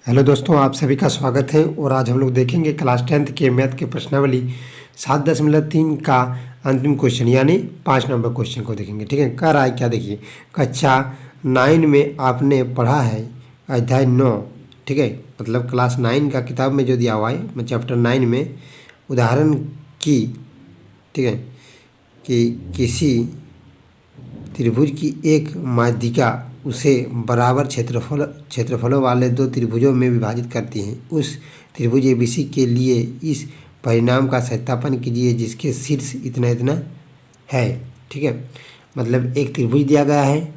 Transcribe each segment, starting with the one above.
Hello दोस्तों, आप सभी का स्वागत है। और आज हम लोग देखेंगे क्लास 10th के मैथ के प्रश्नावली 7.3 का अंतिम क्वेश्चन यानी 5 नंबर क्वेश्चन को देखेंगे। ठीक है, कह रहा है क्या, देखिए, कक्षा 9 में आपने पढ़ा है अध्याय 9। ठीक है, मतलब क्लास 9 का किताब में जो दिया हुआ है, मतलब चैप्टर 9 में उदाहरण की, ठीक है, कि किसी त्रिभुज की एक माध्यिका उसे बराबर क्षेत्रफलों वाले दो त्रिभुजों में विभाजित करती है। उस त्रिभुज एबीसी के लिए इस परिणाम का सत्यापन कीजिए जिसके शीर्ष इतना इतना है। ठीक है, मतलब एक त्रिभुज दिया गया है,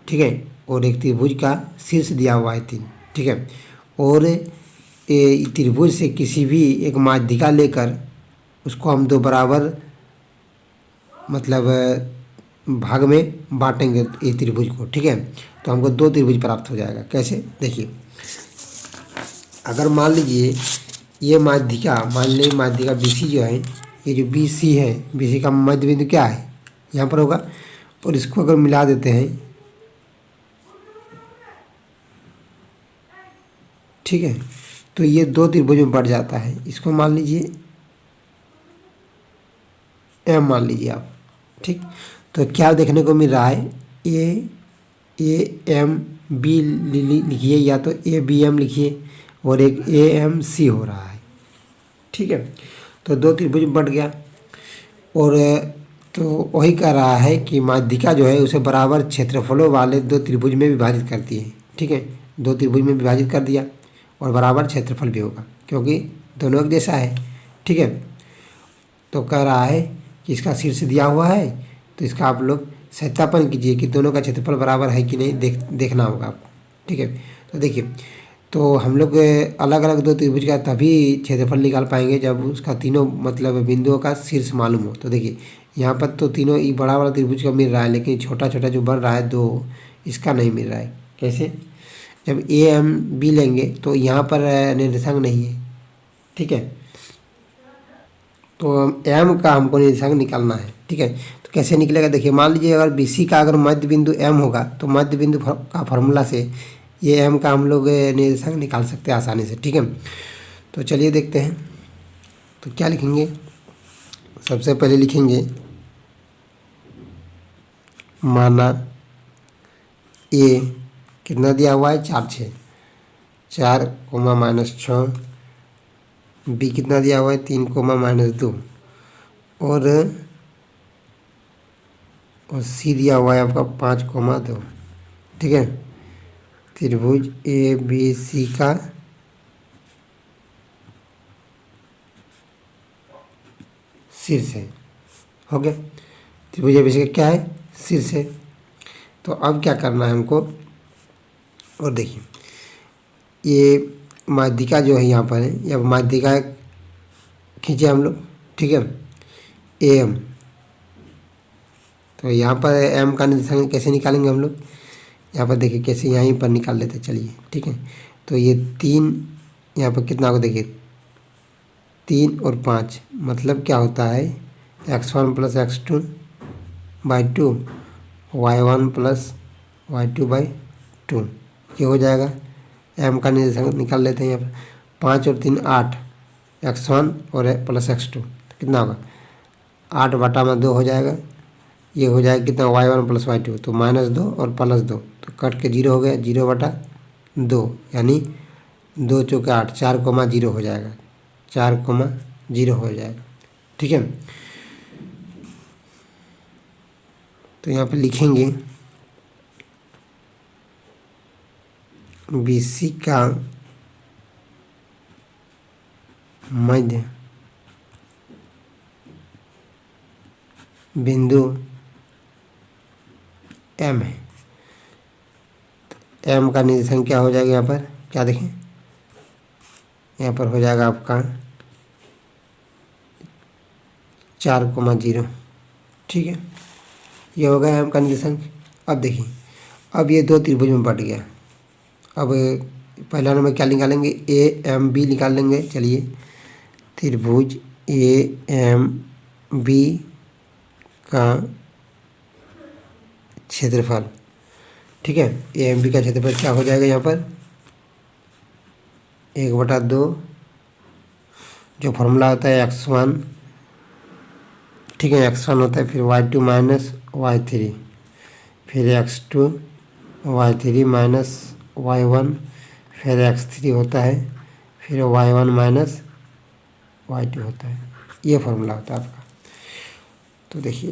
ठीक है, और एक त्रिभुज का शीर्ष दिया हुआ है 3। ठीक है, और त्रिभुज से किसी भी एक माध्यिका लेकर उसको हम दो बराबर मतलब भाग में बांटेंगे ये त्रिभुज को। ठीक है, तो हमको दो त्रिभुज प्राप्त हो जाएगा। कैसे, देखिए, अगर मान लीजिए ये माध्यिका, मान लीजिए माध्यिका बीसी जो है, ये जो बीसी है, बीसी का मध्य बिंदु क्या है, यहाँ पर होगा। और इसको अगर मिला देते हैं, ठीक है, तो ये दो त्रिभुज में बढ़ जाता है। इसको मान लीजिए एम मान लीजिए आप। ठीक, तो क्या देखने को मिल रहा है, ए एम बी लिखिए, या तो ए बी एम लिखिए, और एक ए एम सी हो रहा है। ठीक है, तो दो त्रिभुज बढ़ गया। और तो वही कह रहा है कि माध्यिका जो है उसे बराबर क्षेत्रफलों वाले दो त्रिभुज में विभाजित करती है। ठीक है, दो त्रिभुज में विभाजित कर दिया और बराबर क्षेत्रफल भी होगा क्योंकि दोनों एक जैसा है। ठीक है, तो कह रहा है कि इसका शीर्ष दिया हुआ है, तो इसका आप लोग सत्यापन कीजिए कि दोनों का क्षेत्रफल बराबर है कि नहीं, देखना होगा आपको। ठीक है, तो देखिए, तो हम लोग अलग अलग दो त्रिभुज का तभी क्षेत्रफल निकाल पाएंगे जब उसका तीनों मतलब बिंदुओं का शीर्ष मालूम हो। तो देखिए, यहाँ पर तो तीनों ये बड़ा वाला त्रिभुज का मिल रहा है, लेकिन छोटा छोटा जो बन रहा है दो, इसका नहीं मिल रहा है। कैसे, जब ए एम बी लेंगे तो यहाँ पर निर्देशांक नहीं है। ठीक है, तो एम का हमको निर्देशांक निकालना है। ठीक है, तो कैसे निकलेगा, देखिए, मान लीजिए अगर बीसी का अगर मध्य बिंदु एम होगा तो मध्य बिंदु का फॉर्मूला से ये एम का हम लोग निर्देशांक निकाल सकते हैं आसानी से। ठीक है, तो चलिए देखते हैं। तो क्या लिखेंगे, सबसे पहले लिखेंगे माना ए कितना दिया हुआ है, 4 6, 4 कोमा -6। बी कितना दिया हुआ है, 3 कोमा -2। और सी दिया हुआ है आपका 5 कोमा 2। ठीक है, त्रिभुज ए बी सी का शीर्ष है। हो गया, त्रिभुज ए बी सी का क्या है, शीर्ष है। तो अब क्या करना है हमको, और देखिए, ये माध्यिका जो है यहाँ पर है, या माध्यिका खींचे हम लोग। ठीक है, ए एम, तो यहाँ पर एम का निर्देशांक कैसे निकालेंगे हम लोग, यहाँ पर देखिए कैसे, यहीं पर निकाल लेते चलिए। ठीक है, तो ये 3 यहाँ पर कितना होगा, देखिए 3 और 5 मतलब क्या होता है, x1 + x2/2, y1 + y2/2, ये हो जाएगा। एम का निर्देशांक निकाल लेते हैं यहाँ पर, 5 और 3 8, x1 और + x2 तो कितना होगा, 8/2 हो जाएगा। ये हो जाएगा कितना, y1 + y2, तो -2 और +2 तो कट के 0 हो गया, 0/2 यानी 2 चौके 8, 4,0 हो जाएगा, 4,0 हो जाएगा। ठीक है, तो यहाँ पे लिखेंगे बीसी का मध्य बिंदु एम है। तो एम का निर्देशांक क्या हो जाएगा, यहाँ पर क्या देखें, यहाँ पर हो जाएगा आपका 4,0। ठीक है, ये हो गया एम का निर्देशांक। अब देखिए, अब ये दो त्रिभुज में बढ़ गया। अब पहला नंबर क्या निकालेंगे, ए एम बी निकाल लेंगे। चलिए, त्रिभुज ए एम बी का क्षेत्रफल। ठीक है, ए एम बी का क्षेत्रफल क्या हो जाएगा, यहाँ पर 1/2 जो फॉर्मूला होता है x1, ठीक है, x1 होता है, फिर y2 माइनस y3, फिर x2 y3 माइनस y1, फिर x3 होता है, फिर y1 माइनस y2 होता है। ये फॉर्मूला होता है आपका। तो देखिए,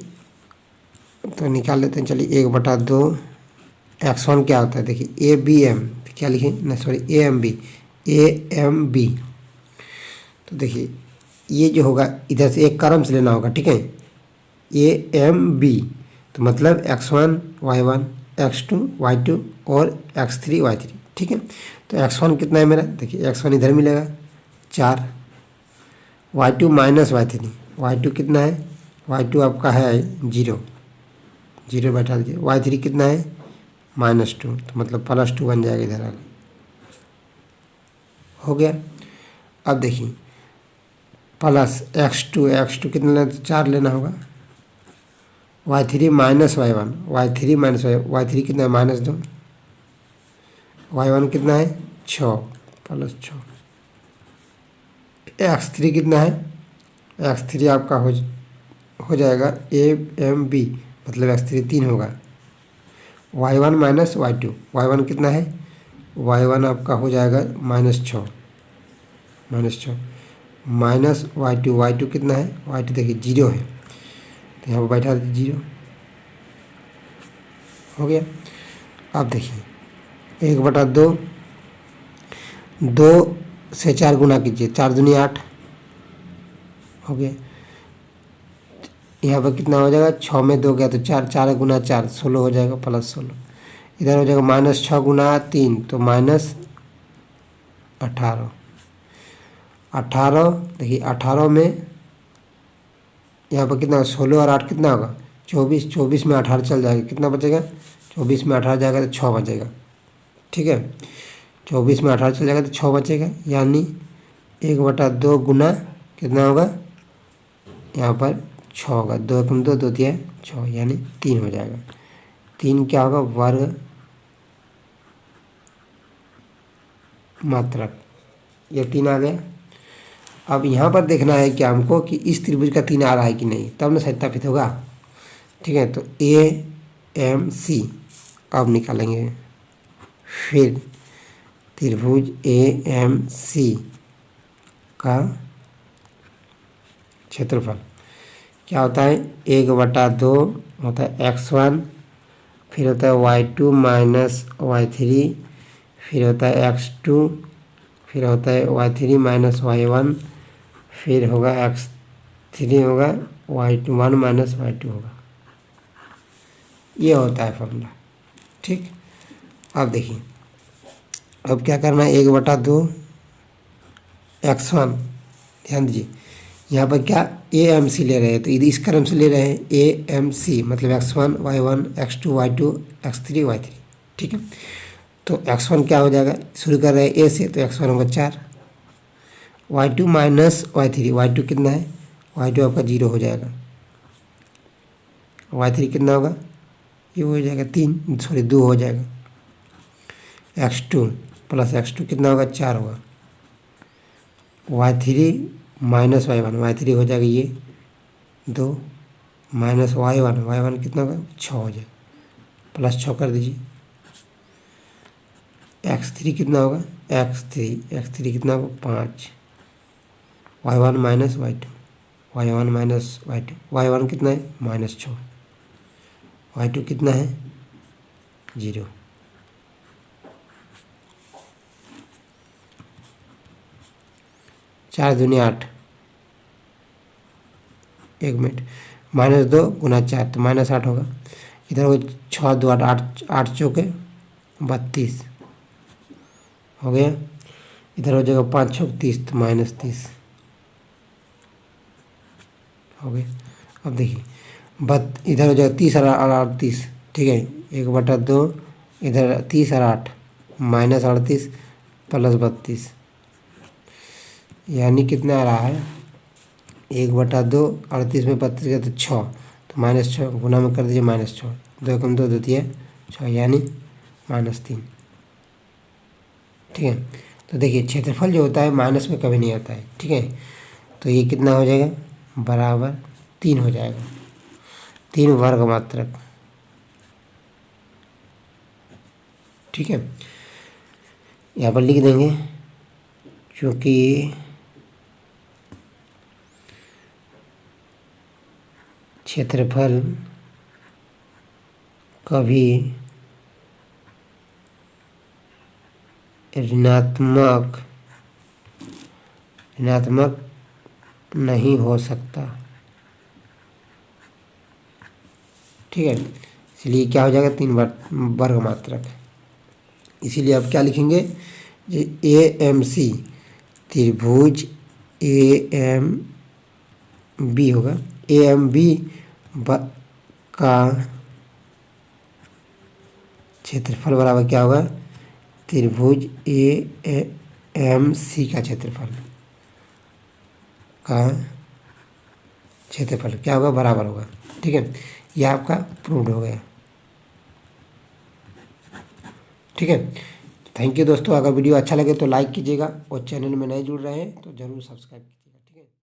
तो निकाल लेते हैं, चलिए 1/2 x1 क्या होता है, देखिए ए बी एम, क्या लिखे ना, सॉरी ए एम बी। तो देखिए ये जो होगा इधर से एक क्रम से लेना होगा, ठीक है, A M B, तो मतलब x1 y1, x2 y2 और x3 y3, ठीक है। तो x1 कितना है मेरा, देखिए x1 इधर मिलेगा 4, y2 माइनस y3 कितना है, y2 आपका है 0 बैठा दीजिए, y3 कितना है -2, तो मतलब +2 बन जाएगा इधर आगे, हो गया। अब देखिए प्लस x2 कितना लेना, तो 4 लेना होगा, y3 माइनस y3 कितना है -2, y1 कितना है 6 +6, x3 कितना है, x3 आपका हो जाएगा A M B, मतलब x3 3 होगा, y1 माइनस y1 कितना है, y1 आपका हो जाएगा -6 माइनस y2 कितना है, y2 देखिए 0 है, तो यहाँ पर बैठा दीजिए 0, हो गया। अब देखिए 1/2, 2 से 4 गुना कीजिए, 4 दूनी 8, हो गया। यहाँ पर कितना हो जाएगा, 6 में 2 गया तो 4, 4 गुना 4 16 हो जाएगा, +16, इधर हो जाएगा -6 गुना 3, तो -18, 18, देखिए 18 में यहाँ पर कितना, 16 और 8 कितना होगा 24, 24 में 18 चल जाएगा, कितना बचेगा, 24 में 18 जाएगा तो 6 बचेगा, ठीक है, 24 में 18 चल जाएगा तो 6 बचेगा, यानी 1/2 गुना कितना होगा, यहाँ पर 6 होगा, 2 कम 2 3 6, यानी 3 हो जाएगा। 3 क्या होगा, वर्ग मात्रक, ये 3 आ गया। अब यहाँ पर देखना है कि हमको कि इस त्रिभुज का 3 आ रहा है कि नहीं, तब ना सत्यापित होगा, ठीक है। तो AMC अब निकालेंगे, फिर त्रिभुज AMC का क्षेत्रफल क्या होता है, 1/2 होता है x1, फिर होता है y2 माइनस y3, फिर होता है x2, फिर होता है y3 माइनस y1, फिर होगा x3 होगा y1 माइनस y2 होगा, ये होता है फॉर्मूला, ठीक। अब देखिए, अब क्या करना है, 1/2 x1, ध्यान दीजिए यहाँ पर क्या AMC ले रहे हैं, तो इस क्रम से ले रहे हैं AMC, मतलब x1 y1 x2 y2 x3 y3, ठीक है। तो x1 क्या हो जाएगा, शुरू कर रहे हैं A से, तो x1 होगा 4, y2 माइनस y3 कितना है, y2 आपका 0 हो जाएगा, y3 कितना होगा, ये हो जाएगा 3, सॉरी 2 हो जाएगा, x2 प्लस x2 कितना होगा 4 होगा, y3 माइनस y1 हो जाएगा ये 2, माइनस y1 कितना होगा 6 हो जाएगा, +6 कर दीजिए, x3 कितना होगा, x3 कितना होगा 5, y1 माइनस y2 y1 कितना है -6, y2 कितना है 0, 4 दूनी 8, 1 मिनट, -2 गुना 4 तो -8 होगा, इधर वो 6 2 8 8 चौके 32 हो गया, इधर हो जाएगा 5 6 30, तो -30 हो गया। अब देखिए इधर हो जाएगा 30 और 38, ठीक है, 1/2 इधर 30 और 8 -38 + 32, यानी कितना आ रहा है, 1/2 38 में 32 गया तो 6, तो -6 गुना में कर दीजिए -6, 2 कम 2 2 3 6, यानी -3, ठीक है। तो देखिए क्षेत्रफल जो होता है माइनस में कभी नहीं आता है, ठीक है। तो ये कितना हो जाएगा, बराबर 3 हो जाएगा, 3 वर्ग मात्रक, ठीक है। यहाँ पर लिख देंगे क्योंकि क्षेत्रफल कभी ऋणात्मक नहीं हो सकता, ठीक है। इसलिए क्या हो जाएगा, 3 वर्ग मात्रक। इसीलिए अब क्या लिखेंगे, ए एम सी त्रिभुज ए एम बी होगा, ए एम बी का क्षेत्रफल बराबर क्या होगा, त्रिभुज ए एम सी का क्षेत्रफल क्या होगा, बराबर होगा, ठीक है। यह आपका प्रूव्ड हो गया, ठीक है। थैंक यू दोस्तों। अगर वीडियो अच्छा लगे तो लाइक कीजिएगा और चैनल में नए जुड़ रहे हैं तो ज़रूर सब्सक्राइब कीजिए।